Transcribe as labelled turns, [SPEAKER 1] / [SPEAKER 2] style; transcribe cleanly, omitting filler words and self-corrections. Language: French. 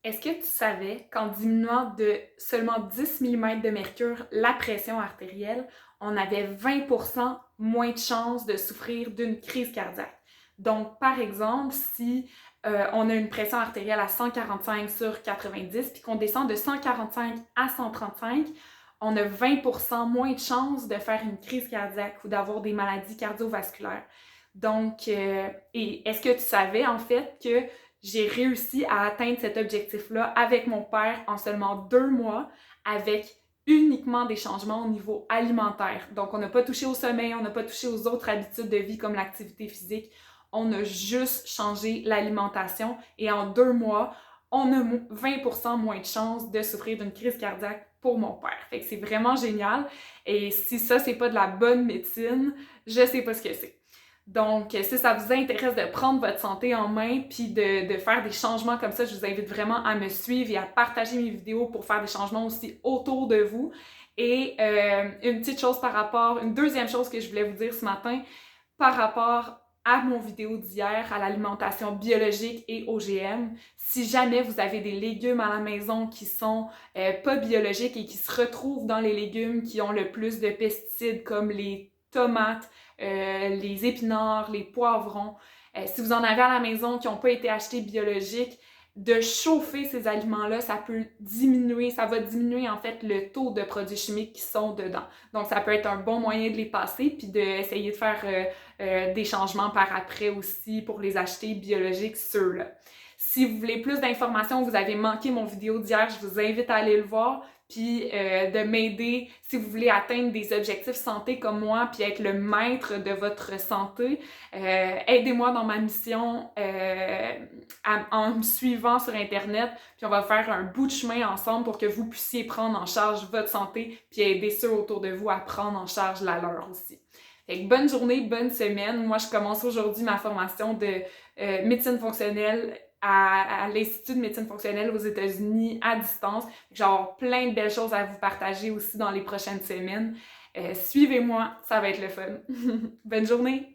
[SPEAKER 1] Est-ce que tu savais qu'en diminuant de seulement 10 mm de mercure la pression artérielle, on avait 20% moins de chances de souffrir d'une crise cardiaque? Donc, par exemple, si on a une pression artérielle à 145 sur 90, puis qu'on descend de 145 à 135, on a 20% moins de chances de faire une crise cardiaque ou d'avoir des maladies cardiovasculaires. Donc, et est-ce que tu savais en fait que j'ai réussi à atteindre cet objectif-là avec mon père en seulement 2 mois, avec uniquement des changements au niveau alimentaire. Donc, on n'a pas touché au sommeil, on n'a pas touché aux autres habitudes de vie comme l'activité physique. On a juste changé l'alimentation et en 2 mois, on a 20% moins de chances de souffrir d'une crise cardiaque pour mon père. Fait que c'est vraiment génial. Et si ça, c'est pas de la bonne médecine, je sais pas ce que c'est. Donc, si ça vous intéresse de prendre votre santé en main puis de faire des changements comme ça, je vous invite vraiment à me suivre et à partager mes vidéos pour faire des changements aussi autour de vous. Et une deuxième chose que je voulais vous dire ce matin par rapport à mon vidéo d'hier, à l'alimentation biologique et OGM. Si jamais vous avez des légumes à la maison qui sont pas biologiques et qui se retrouvent dans les légumes qui ont le plus de pesticides comme les tomates, les épinards, les poivrons, si vous en avez à la maison qui n'ont pas été achetés biologiques, de chauffer ces aliments-là, ça va diminuer en fait le taux de produits chimiques qui sont dedans. Donc ça peut être un bon moyen de les passer puis d'essayer de faire des changements par après aussi pour les acheter biologiques ceux-là. Si vous voulez plus d'informations, vous avez manqué mon vidéo d'hier, je vous invite à aller le voir puis de m'aider si vous voulez atteindre des objectifs santé comme moi puis être le maître de votre santé. Aidez-moi dans ma mission en me suivant sur Internet, puis on va faire un bout de chemin ensemble pour que vous puissiez prendre en charge votre santé puis aider ceux autour de vous à prendre en charge la leur aussi. Fait que bonne journée, bonne semaine. Moi, je commence aujourd'hui ma formation de médecine fonctionnelle à l'Institut de médecine fonctionnelle aux États-Unis à distance. J'ai plein de belles choses à vous partager aussi dans les prochaines semaines. Suivez-moi, ça va être le fun. Bonne journée!